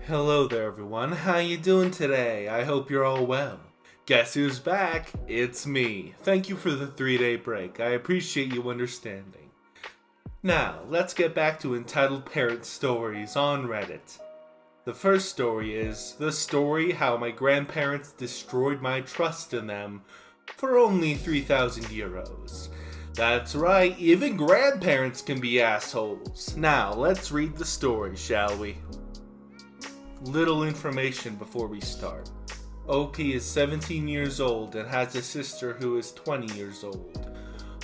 Hello there everyone, how you doing today? I hope you're all well. Guess who's back? It's me. Thank you for the 3-day break, I appreciate you understanding. Now, let's get back to entitled parent stories on Reddit. The first story is the story how my grandparents destroyed my trust in them for only 3,000 euros. That's right, even grandparents can be assholes. Now, let's read the story, shall we? Little information before we start. OP is 17 years old and has a sister who is 20 years old.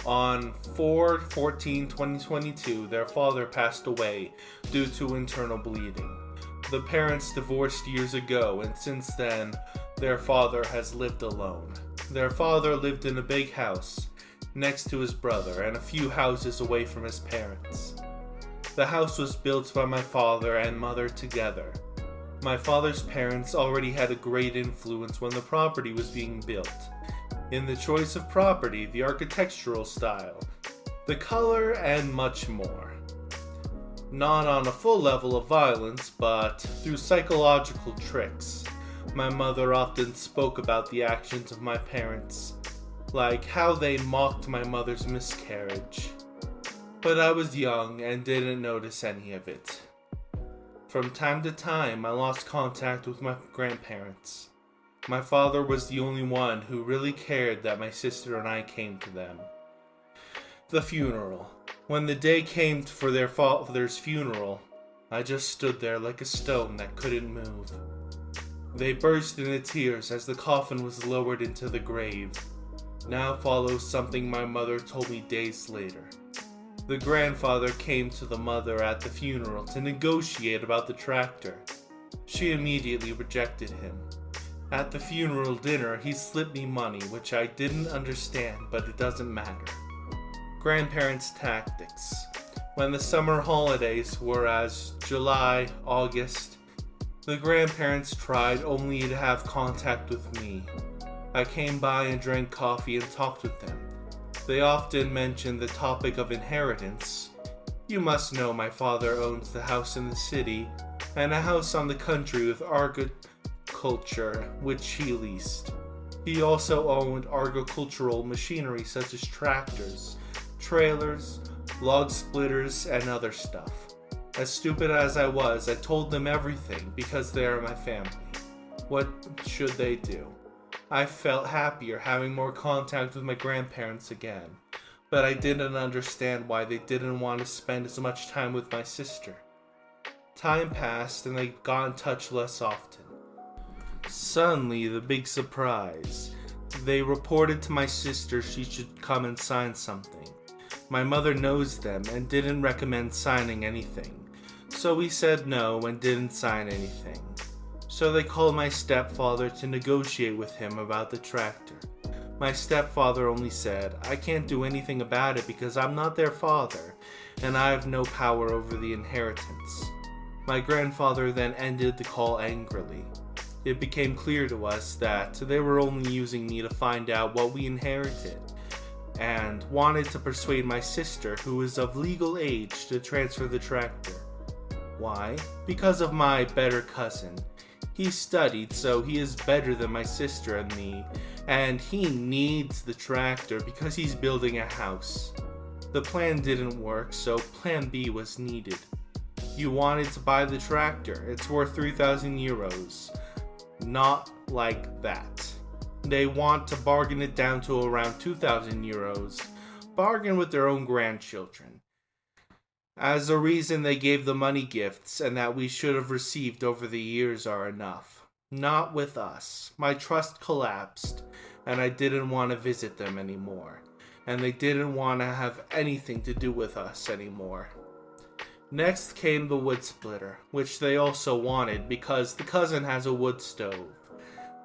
On 4/14/2022, their father passed away due to internal bleeding. The parents divorced years ago, and since then, their father has lived alone. Their father lived in a big house next to his brother and a few houses away from his parents. The house was built by my father and mother together. My father's parents already had a great influence when the property was being built. In the choice of property, the architectural style, the color, and much more. Not on a full level of violence, but through psychological tricks. My mother often spoke about the actions of my parents, like how they mocked my mother's miscarriage. But I was young and didn't notice any of it. From time to time, I lost contact with my grandparents. My father was the only one who really cared that my sister and I came to them. The funeral. When the day came for their father's funeral, I just stood there like a stone that couldn't move. They burst into tears as the coffin was lowered into the grave. Now follows something my mother told me days later. The grandfather came to the mother at the funeral to negotiate about the tractor. She immediately rejected him. At the funeral dinner, he slipped me money, which I didn't understand, but it doesn't matter. Grandparents' tactics. When the summer holidays were as July, August, the grandparents tried only to have contact with me. I came by and drank coffee and talked with them. They often mention the topic of inheritance. You must know my father owns the house in the city and a house on the country with agriculture, which he leased. He also owned agricultural machinery such as tractors, trailers, log splitters, and other stuff. As stupid as I was, I told them everything because they are my family. What should they do? I felt happier having more contact with my grandparents again, but I didn't understand why they didn't want to spend as much time with my sister. Time passed and they got in touch less often. Suddenly, the big surprise. They reported to my sister she should come and sign something. My mother knows them and didn't recommend signing anything, so we said no and didn't sign anything. So they called my stepfather to negotiate with him about the tractor. My stepfather only said, I can't do anything about it because I'm not their father, and I have no power over the inheritance. My grandfather then ended the call angrily. It became clear to us that they were only using me to find out what we inherited, and wanted to persuade my sister, who is of legal age, to transfer the tractor. Why? Because of my better cousin. He studied, so he is better than my sister and me, and he needs the tractor because he's building a house. The plan didn't work, so plan B was needed. You wanted to buy the tractor, it's worth 3,000 euros. Not like that. They want to bargain it down to around 2,000 euros, bargain with their own grandchildren. As a reason they gave the money gifts and that we should have received over the years are enough. Not with us. My trust collapsed and I didn't want to visit them anymore. And they didn't want to have anything to do with us anymore. Next came the wood splitter, which they also wanted because the cousin has a wood stove.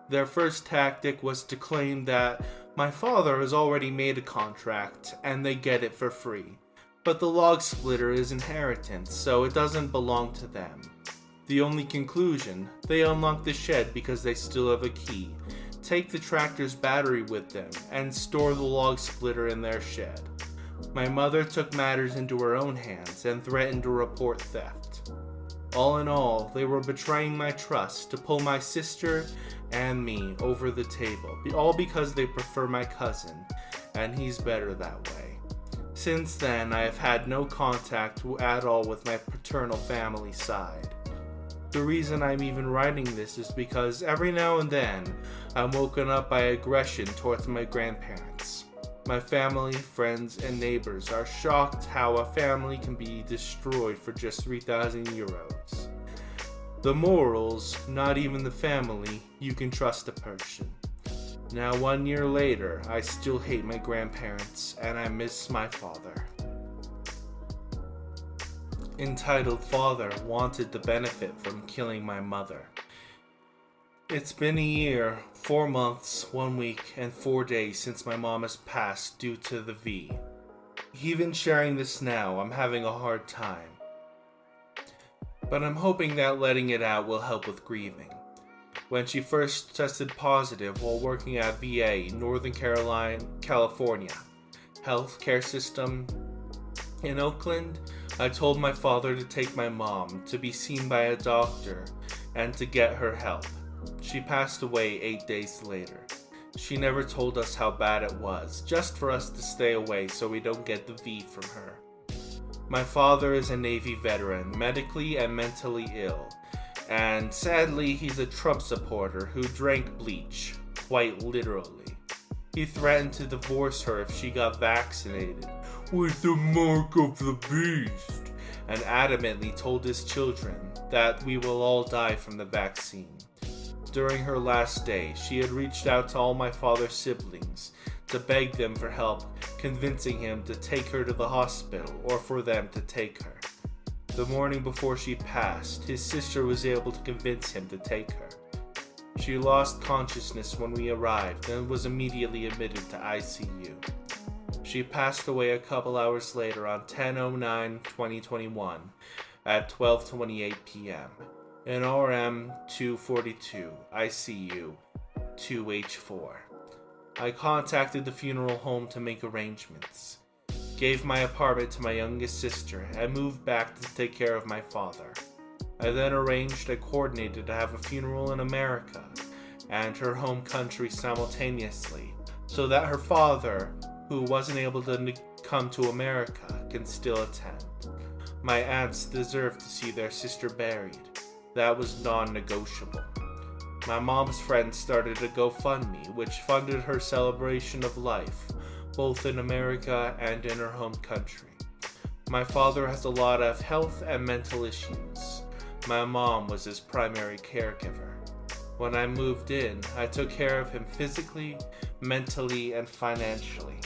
Their first tactic was to claim that my father has already made a contract and they get it for free. But the log splitter is inheritance, so it doesn't belong to them. The only conclusion, they unlock the shed because they still have a key, take the tractor's battery with them, and store the log splitter in their shed. My mother took matters into her own hands and threatened to report theft. All in all, they were betraying my trust to pull my sister and me over the table, all because they prefer my cousin, and he's better that way. Since then, I have had no contact at all with my paternal family side. The reason I'm even writing this is because every now and then, I'm woken up by aggression towards my grandparents. My family, friends, and neighbors are shocked how a family can be destroyed for just 3,000 euros. The morals, not even the family, you can trust a person. Now 1 year later, I still hate my grandparents, and I miss my father. Entitled Father wanted the benefit from killing my mother. It's been a year, 4 months, 1 week, and 4 days since my mom has passed due to the V. Even sharing this now, I'm having a hard time. But I'm hoping that letting it out will help with grieving. When she first tested positive while working at VA, Northern California healthcare system in Oakland, I told my father to take my mom to be seen by a doctor and to get her help. She passed away 8 days later. She never told us how bad it was, just for us to stay away so we don't get the V from her. My father is a Navy veteran, medically and mentally ill, and sadly he's a Trump supporter who drank bleach, quite literally. He threatened to divorce her if she got vaccinated with the mark of the beast, and adamantly told his children that we will all die from the vaccine. During her last day, she had reached out to all my father's siblings to beg them for help, convincing him to take her to the hospital or for them to take her. The morning before she passed, his sister was able to convince him to take her. She lost consciousness when we arrived and was immediately admitted to ICU. She passed away a couple hours later on 10/09/2021 at 12:28 p.m. in RM 242 ICU 2H4. I contacted the funeral home to make arrangements, gave my apartment to my youngest sister, and moved back to take care of my father. I then arranged and coordinated to have a funeral in America and her home country simultaneously, so that her father, who wasn't able to come to America, can still attend. My aunts deserve to see their sister buried. That was non-negotiable. My mom's friends started a GoFundMe, which funded her celebration of life, both in America and in her home country. My father has a lot of health and mental issues. My mom was his primary caregiver. When I moved in, I took care of him physically, mentally, and financially.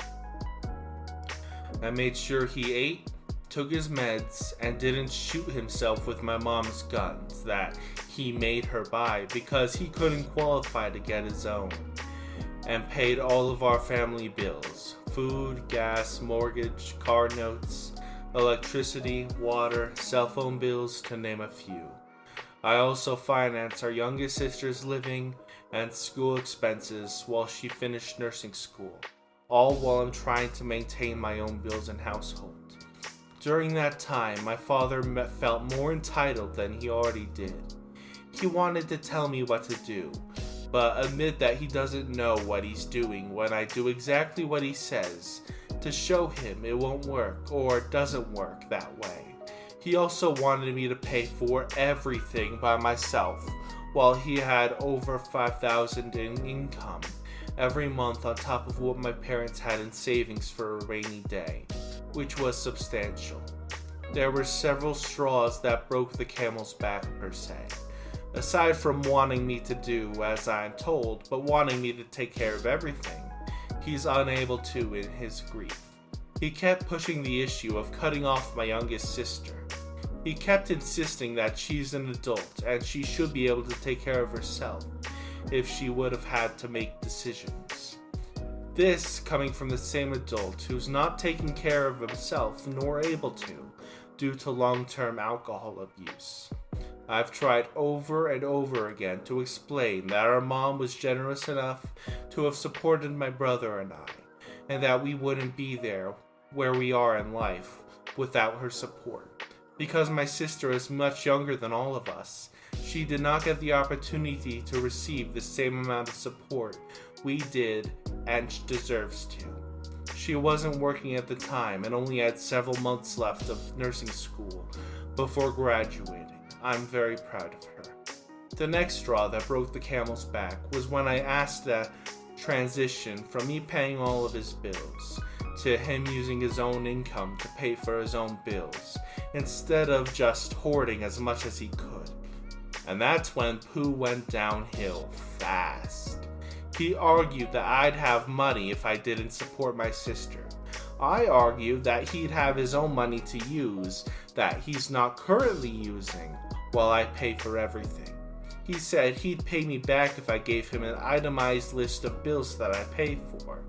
I made sure he ate, took his meds, and didn't shoot himself with my mom's guns that he made her buy because he couldn't qualify to get his own, and paid all of our family bills: food, gas, mortgage, car notes, electricity, water, cell phone bills, to name a few. I also financed our youngest sister's living and school expenses while she finished nursing school, all while I'm trying to maintain my own bills and household. During that time, my father felt more entitled than he already did. He wanted to tell me what to do, but admit that he doesn't know what he's doing when I do exactly what he says, to show him it won't work or doesn't work that way. He also wanted me to pay for everything by myself, while he had over $5,000 in income every month on top of what my parents had in savings for a rainy day, which was substantial. There were several straws that broke the camel's back, per se. Aside from wanting me to do as I'm told, but wanting me to take care of everything, he's unable to in his grief. He kept pushing the issue of cutting off my youngest sister. He kept insisting that she's an adult and she should be able to take care of herself if she would have had to make decisions. This coming from the same adult who's not taking care of himself nor able to due to long-term alcohol abuse. I've tried over and over again to explain that our mom was generous enough to have supported my brother and I, and that we wouldn't be there where we are in life without her support. Because my sister is much younger than all of us, she did not get the opportunity to receive the same amount of support we did and deserves to. She wasn't working at the time and only had several months left of nursing school before graduating. I'm very proud of her. The next straw that broke the camel's back was when I asked that transition from me paying all of his bills to him using his own income to pay for his own bills, instead of just hoarding as much as he could. And that's when Pooh went downhill fast. He argued that I'd have money if I didn't support my sister. I argued that he'd have his own money to use that he's not currently using while I pay for everything. He said he'd pay me back if I gave him an itemized list of bills that I pay for,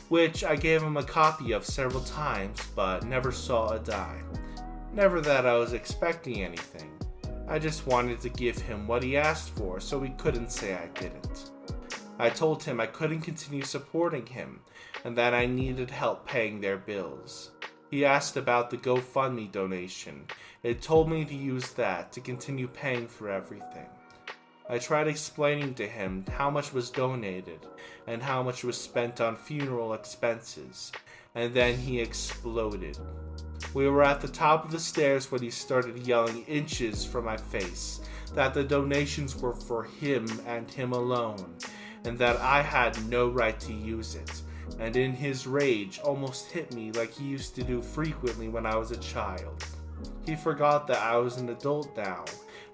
which I gave him a copy of several times, but never saw a dime. Never that I was expecting anything. I just wanted to give him what he asked for so he couldn't say I didn't. I told him I couldn't continue supporting him and that I needed help paying their bills. He asked about the GoFundMe donation. It told me to use that to continue paying for everything. I tried explaining to him how much was donated and how much was spent on funeral expenses, and then he exploded. We were at the top of the stairs when he started yelling inches from my face that the donations were for him and him alone, and that I had no right to use it, and in his rage almost hit me like he used to do frequently when I was a child. He forgot that I was an adult now,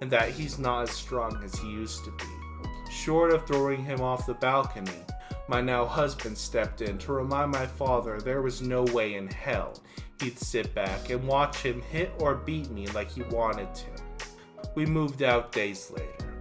and that he's not as strong as he used to be. Short of throwing him off the balcony, my now husband stepped in to remind my father there was no way in hell he'd sit back and watch him hit or beat me like he wanted to. We moved out days later.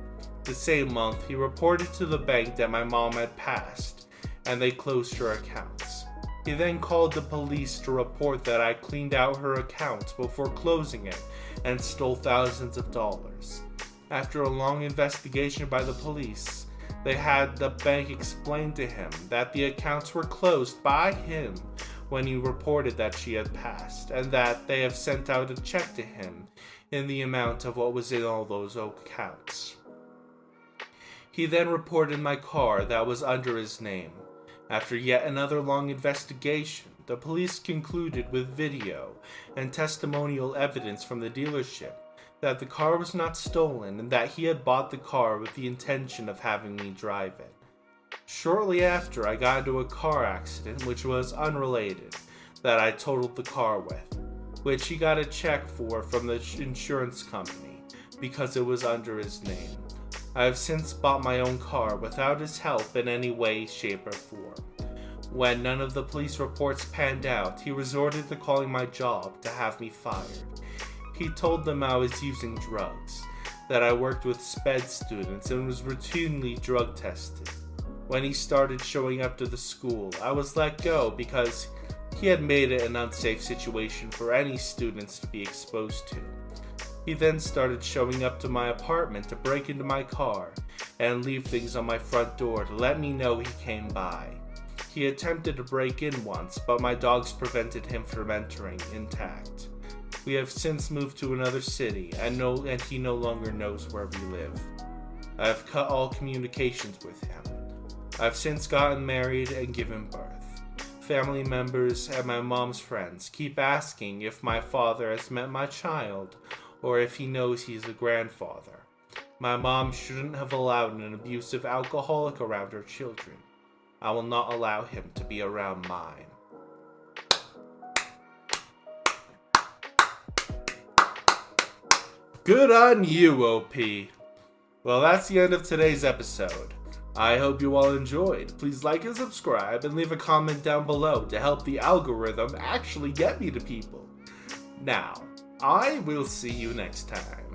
The same month, he reported to the bank that my mom had passed, and they closed her accounts. He then called the police to report that I cleaned out her accounts before closing it and stole thousands of dollars. After a long investigation by the police, they had the bank explain to him that the accounts were closed by him when he reported that she had passed, and that they have sent out a check to him in the amount of what was in all those accounts. He then reported my car that was under his name. After yet another long investigation, the police concluded with video and testimonial evidence from the dealership that the car was not stolen and that he had bought the car with the intention of having me drive it. Shortly after, I got into a car accident which was unrelated that I totaled the car with, which he got a check for from the insurance company because it was under his name. I have since bought my own car without his help in any way, shape, or form. When none of the police reports panned out, he resorted to calling my job to have me fired. He told them I was using drugs, that I worked with SPED students and was routinely drug tested. When he started showing up to the school, I was let go because he had made it an unsafe situation for any students to be exposed to. He then started showing up to my apartment to break into my car and leave things on my front door to let me know he came by. He attempted to break in once, but my dogs prevented him from entering intact. We have since moved to another city, and he no longer knows where we live. I have cut all communications with him. I have since gotten married and given birth. Family members and my mom's friends keep asking if my father has met my child, or if he knows he's a grandfather. My mom shouldn't have allowed an abusive alcoholic around her children. I will not allow him to be around mine. Good on you, OP. Well, that's the end of today's episode. I hope you all enjoyed. Please like and subscribe and leave a comment down below to help the algorithm actually get me to people. Now, I will see you next time.